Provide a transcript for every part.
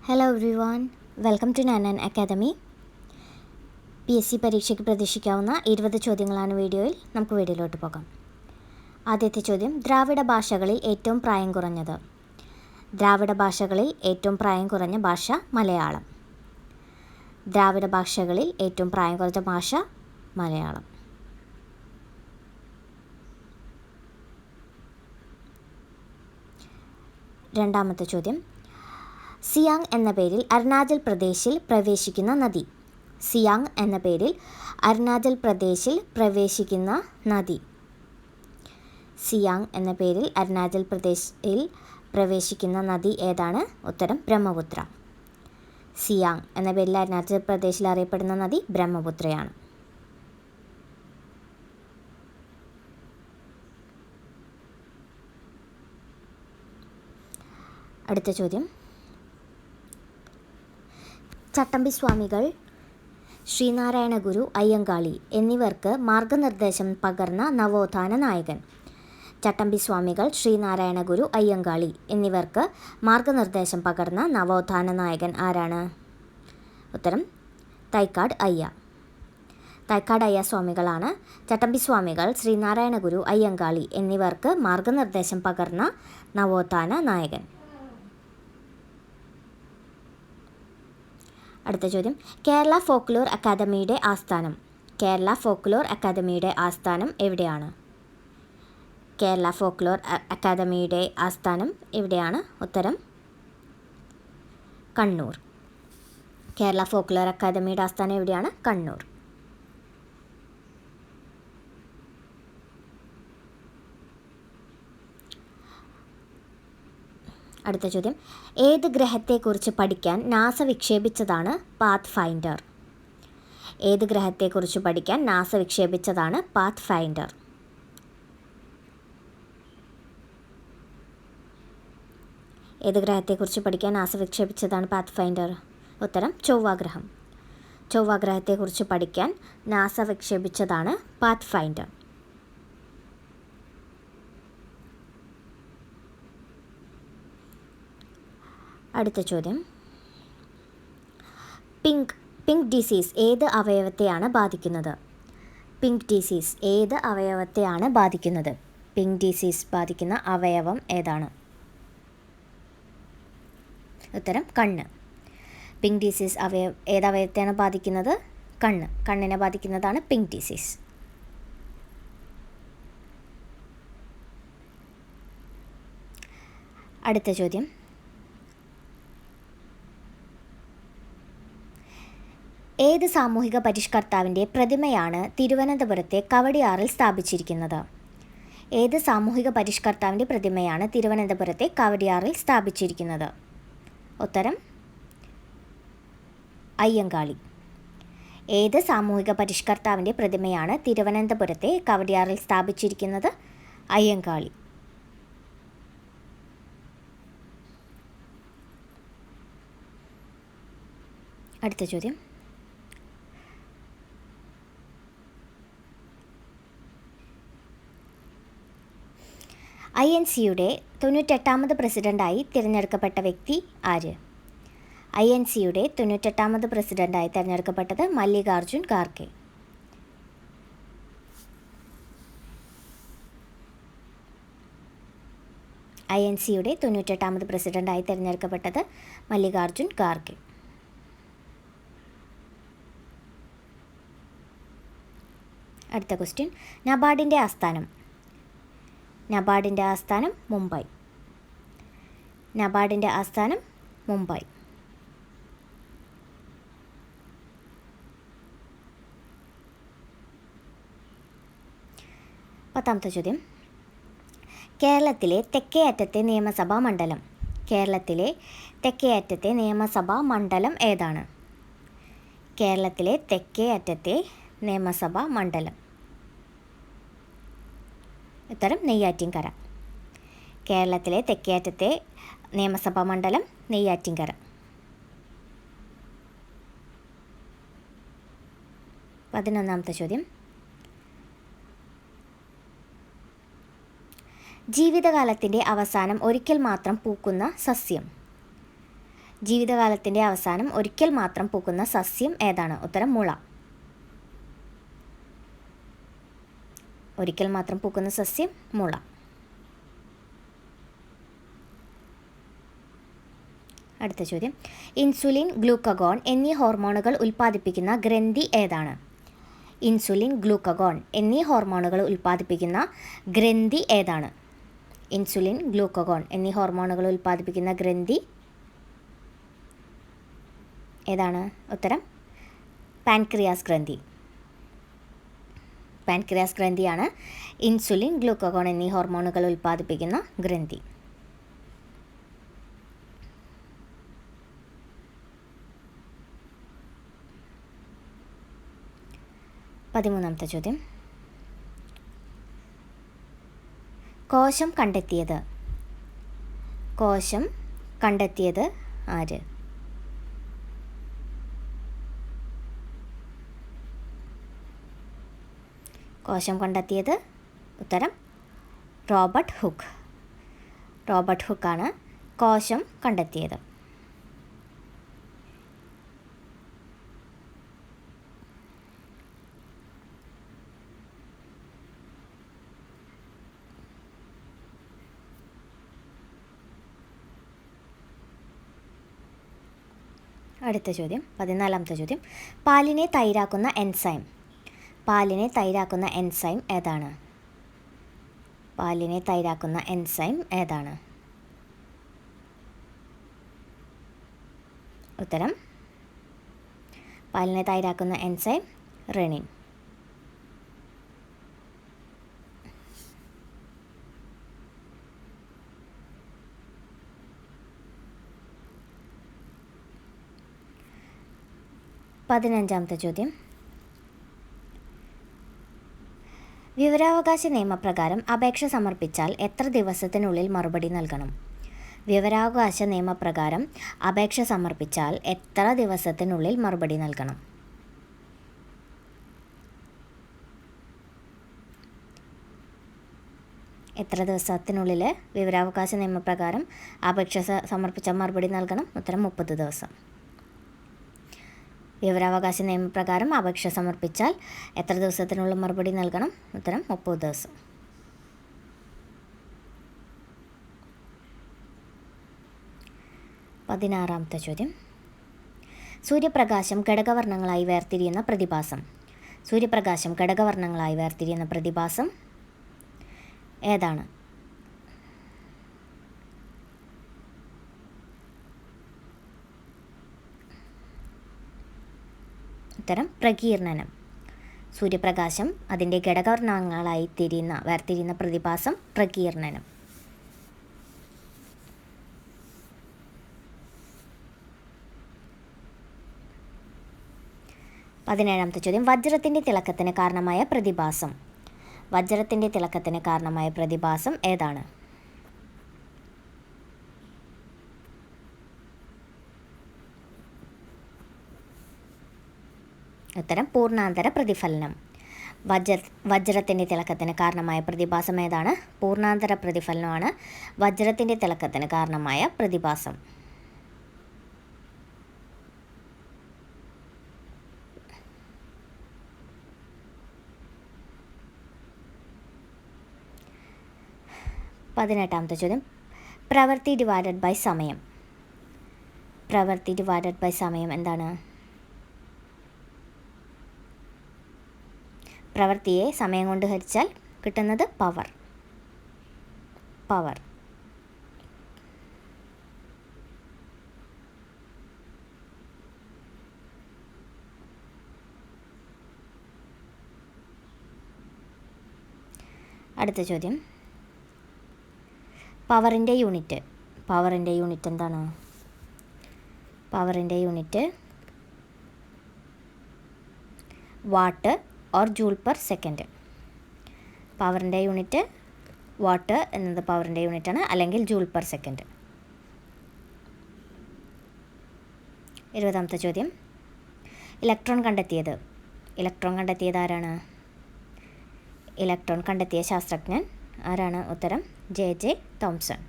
Hello everyone, welcome to Nanan academy. PSC പരീക്ഷയ്ക്ക് പ്രതീക്ഷിക്കാവുന്ന 20 ചോദ്യങ്ങളാണ് വീഡിയോയിൽ. നമുക്ക് വീഡിയോയിലോട്ട് പോകാം. ആദ്യത്തെ ചോദ്യം, ദ്രാവിഡ ഭാഷകളിൽ ഏറ്റവും പ്രായം കുറഞ്ഞത്. ദ്രാവിഡ ഭാഷകളിൽ ഏറ്റവും പ്രായം കുറഞ്ഞ ഭാഷ മലയാളം. ദ്രാവിഡ ഭാഷകളിൽ ഏറ്റവും പ്രായം കുറഞ്ഞ ഭാഷ മലയാളം. രണ്ടാമത്തെ ചോദ്യം, സിയാങ് എന്ന പേരിൽ അരുണാചൽ പ്രദേശിൽ പ്രവേശിക്കുന്ന നദി. സിയാങ് എന്ന പേരിൽ അരുണാചൽ പ്രദേശിൽ പ്രവേശിക്കുന്ന നദി. സിയാങ് എന്ന പേരിൽ അരുണാചൽ പ്രദേശിൽ പ്രവേശിക്കുന്ന നദി ഏതാണ്? ഉത്തരം ബ്രഹ്മപുത്ര. സിയാങ് എന്ന പേരിൽ അരുണാചൽ പ്രദേശിൽ അറിയപ്പെടുന്ന നദി ബ്രഹ്മപുത്രയാണ്. അടുത്ത ചോദ്യം, ചട്ടമ്പി സ്വാമികൾ, ശ്രീനാരായണ ഗുരു, അയ്യങ്കാളി എന്നിവർക്ക് മാർഗനിർദ്ദേശം പകർന്ന നവോത്ഥാന നായകൻ. ചട്ടമ്പി സ്വാമികൾ, ശ്രീനാരായണ ഗുരു, അയ്യങ്കാളി എന്നിവർക്ക് മാർഗനിർദ്ദേശം പകർന്ന നവോത്ഥാന നായകൻ ആരാണ്? ഉത്തരം തൈക്കാട് അയ്യ. തൈക്കാട് അയ്യ സ്വാമികളാണ് ചട്ടമ്പി സ്വാമികൾ, ശ്രീനാരായണ ഗുരു, അയ്യങ്കാളി എന്നിവർക്ക് മാർഗനിർദ്ദേശം പകർന്ന നവോത്ഥാന നായകൻ. അടുത്ത ചോദ്യം, കേരള ഫോക്ലോർ അക്കാദമിയുടെ ആസ്ഥാനം. കേരള ഫോക്ലോർ അക്കാദമിയുടെ ആസ്ഥാനം എവിടെയാണ്? കേരള ഫോക്ലോർ അക്കാദമിയുടെ ആസ്ഥാനം എവിടെയാണ്? ഉത്തരം കണ്ണൂർ. കേരള ഫോക്ലോർ അക്കാദമിയുടെ ആസ്ഥാനം എവിടെയാണ്? കണ്ണൂർ. അടുത്ത ചോദ്യം, ഏത് ഗ്രഹത്തെക്കുറിച്ച് പഠിക്കാൻ നാസ വിക്ഷേപിച്ചതാണ് പാത്ത് ഫൈൻഡർ? ഏത് ഗ്രഹത്തെക്കുറിച്ച് പഠിക്കാൻ നാസ വിക്ഷേപിച്ചതാണ് പാത്ത് ഫൈൻഡർ? ഏത് ഗ്രഹത്തെക്കുറിച്ച് പഠിക്കാൻ നാസ വിക്ഷേപിച്ചതാണ് പാത്ത് ഫൈൻഡർ? ഉത്തരം ചൊവ്വാഗ്രഹം. ചൊവ്വാഗ്രഹത്തെക്കുറിച്ച് പഠിക്കാൻ നാസ വിക്ഷേപിച്ചതാണ് പാത്ത് ഫൈൻഡർ. അടുത്ത ചോദ്യം, പിങ്ക് ഡിസീസ് ഏത് അവയവത്തെയാണ് ബാധിക്കുന്നത്? പിങ്ക് ഡിസീസ് ഏത് അവയവത്തെയാണ് ബാധിക്കുന്നത്? പിങ്ക് ഡിസീസ് ബാധിക്കുന്ന അവയവം ഏതാണ്? ഉത്തരം കണ്ണ്. പിങ്ക് ഡിസീസ് ഏത് അവയവത്തെയാണ് ബാധിക്കുന്നത്? കണ്ണ്. കണ്ണിനെ ബാധിക്കുന്നതാണ് പിങ്ക് ഡിസീസ്. അടുത്ത ചോദ്യം, ഏത് സാമൂഹിക പരിഷ്കർത്താവിൻ്റെ പ്രതിമയാണ് തിരുവനന്തപുരത്തെ കവടിയാറിൽ സ്ഥാപിച്ചിരിക്കുന്നത്? ഏത് സാമൂഹിക പരിഷ്കർത്താവിൻ്റെ പ്രതിമയാണ് തിരുവനന്തപുരത്തെ കവടിയാറിൽ സ്ഥാപിച്ചിരിക്കുന്നത്? ഉത്തരം അയ്യങ്കാളി. ഏത് സാമൂഹിക പരിഷ്കർത്താവിൻ്റെ പ്രതിമയാണ് തിരുവനന്തപുരത്തെ കവടിയാറിൽ സ്ഥാപിച്ചിരിക്കുന്നത്? അയ്യങ്കാളി. അടുത്ത ചോദ്യം, INCയുടെ 98ാമത് പ്രസിഡൻ്റായി തിരഞ്ഞെടുക്കപ്പെട്ട വ്യക്തി ആര്? INCയുടെ 98ാമത് പ്രസിഡൻ്റായി തിരഞ്ഞെടുക്കപ്പെട്ടത് മല്ലികാർജുൻ ഖാർഗെ. INCയുടെ 98ാമത് പ്രസിഡൻ്റായി തിരഞ്ഞെടുക്കപ്പെട്ടത് മല്ലികാർജുൻ ഖാർഗെ. അടുത്ത ക്വസ്റ്റ്യൻ, നബാർഡിൻ്റെ ആസ്ഥാനം. നബാർഡിൻ്റെ ആസ്ഥാനം മുംബൈ. നബാർഡിൻ്റെ ആസ്ഥാനം മുംബൈ. പത്താമത്തെ ചോദ്യം, കേരളത്തിലെ തെക്കേ അറ്റത്തെ നിയമസഭാ മണ്ഡലം. കേരളത്തിലെ തെക്കേ അറ്റത്തെ നിയമസഭാ മണ്ഡലം ഏതാണ്? കേരളത്തിലെ തെക്കേ അറ്റത്തെ നിയമസഭാ മണ്ഡലം. ഉത്തരം നെയ്യാറ്റിൻകര. കേരളത്തിലെ തെക്കേ അറ്റത്തെ നിയമസഭാ മണ്ഡലം നെയ്യാറ്റിൻകര. പതിനൊന്നാമത്തെ ചോദ്യം, ജീവിതകാലത്തിൻ്റെ അവസാനം ഒരിക്കൽ മാത്രം പൂക്കുന്ന സസ്യം. ജീവിതകാലത്തിൻ്റെ അവസാനം ഒരിക്കൽ മാത്രം പൂക്കുന്ന സസ്യം ഏതാണ്? ഉത്തരം മുള. ഒരിക്കൽ മാത്രം പൂക്കുന്ന സസ്യം മുള. അടുത്ത ചോദ്യം, ഇൻസുലിൻ, ഗ്ലൂക്കഗോൺ എന്നീ ഹോർമോണുകൾ ഉൽപ്പാദിപ്പിക്കുന്ന ഗ്രന്ഥി ഏതാണ്? ഇൻസുലിൻ, ഗ്ലൂക്കഗോൺ എന്നീ ഹോർമോണുകൾ ഉൽപ്പാദിപ്പിക്കുന്ന ഗ്രന്ഥി ഏതാണ്? ഇൻസുലിൻ, ഗ്ലൂക്കഗോൺ എന്നീ ഹോർമോണുകൾ ഉൽപ്പാദിപ്പിക്കുന്ന ഗ്രന്ഥി ഏതാണ്? ഉത്തരം പാൻക്രിയാസ് ഗ്രന്ഥി. പാൻക്രിയാസ് ഗ്രന്ഥിയാണ് ഇൻസുലിൻ, ഗ്ലൂക്കഗോൺ എന്നീ ഹോർമോണുകൾ ഉൽപ്പാദിപ്പിക്കുന്ന ഗ്രന്ഥി. 13ാമത്തെ ചോദ്യം, കോശം കണ്ടെത്തിയത് ആര്? കോശം കണ്ടെത്തിയത് ഉത്തരം റോബർട്ട് ഹുക്ക്. റോബർട്ട് ഹുക്കാണ് കോശം കണ്ടെത്തിയത്. അടുത്ത ചോദ്യം, 14ാമത്തെ ചോദ്യം, പാലിനെ തൈരാക്കുന്ന എൻസൈം ഏതാണ്? പാലിനെ തൈരാക്കുന്ന എൻസൈം ഏതാണ്? ഉത്തരം പാലിനെ തൈരാക്കുന്ന എൻസൈം റെനിൻ. പതിനഞ്ചാമത്തെ ചോദ്യം, വിവരാവകാശ നിയമപ്രകാരം അപേക്ഷ സമർപ്പിച്ചാൽ എത്ര ദിവസത്തിനുള്ളിൽ മറുപടി നൽകണം? വിവരാവകാശ നിയമപ്രകാരം അപേക്ഷ സമർപ്പിച്ചാൽ എത്ര ദിവസത്തിനുള്ളിൽ മറുപടി നൽകണം? എത്ര ദിവസത്തിനുള്ളിൽ വിവരാവകാശ നിയമപ്രകാരം അപേക്ഷ സമർപ്പിച്ചാൽ മറുപടി നൽകണം? ഉത്തരം 30 ദിവസം. വിവരാവകാശ നിയമപ്രകാരം അപേക്ഷ സമർപ്പിച്ചാൽ എത്ര ദിവസത്തിനുള്ളിൽ മറുപടി നൽകണം? ഉത്തരം 30 ദിവസം. പതിനാറാമത്തെ ചോദ്യം, സൂര്യപ്രകാശം ഘടകവർണ്ണങ്ങളായി വേർതിരിയുന്ന പ്രതിഭാസം ഏതാണ്? ഉത്തരം പ്രകീർണനം. സൂര്യപ്രകാശം അതിൻ്റെ ഘടകവർണ്ണങ്ങളായി വേർതിരിയുന്ന പ്രതിഭാസം പ്രകീർണനം. പതിനേഴാമത്തെ ചോദ്യം, വജ്രത്തിൻ്റെ തിളക്കത്തിന് കാരണമായ പ്രതിഭാസം ഏതാണ്? ഉത്തരം പൂർണ്ണാന്തര പ്രതിഫലനം. വജ്രത്തിൻ്റെ തിളക്കത്തിന് കാരണമായ പ്രതിഭാസം ഏതാണ്? പൂർണ്ണാന്തര പ്രതിഫലനമാണ് വജ്രത്തിൻ്റെ തിളക്കത്തിന് കാരണമായ പ്രതിഭാസം. പതിനെട്ടാമത്തെ ചോദ്യം, പ്രവൃത്തി ഡിവൈഡഡ് ബൈ സമയം എന്താണ്? പ്രവൃത്തിയെ സമയം കൊണ്ട് ഹരിച്ചാൽ കിട്ടുന്നത് പവർ. അടുത്ത ചോദ്യം, പവറിൻ്റെ യൂണിറ്റ് എന്താണ്? പവറിൻ്റെ unit watt or joule per second. പവറിൻ്റെ യൂണിറ്റ് വാട്ട് എന്നത് പവറിൻ്റെ യൂണിറ്റാണ്, അല്ലെങ്കിൽ ജൂൾ പെർ സെക്കൻഡ്. 20ാമത്തെ ചോദ്യം, ഇലക്ട്രോൺ കണ്ടെത്തിയത് ആരാണ്? ഇലക്ട്രോൺ കണ്ടെത്തിയ ശാസ്ത്രജ്ഞൻ ആരാണ്? ഉത്തരം J.J. തോംസൺ.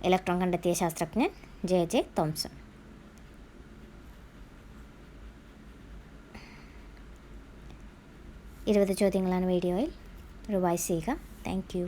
ഇലക്ട്രോൺ കണ്ടെത്തിയ ശാസ്ത്രജ്ഞൻ ജെ തോംസൺ. 20 ചോദ്യങ്ങളാണ് വീഡിയോയിൽ. റിവൈസ് ചെയ്യുക. Thank you.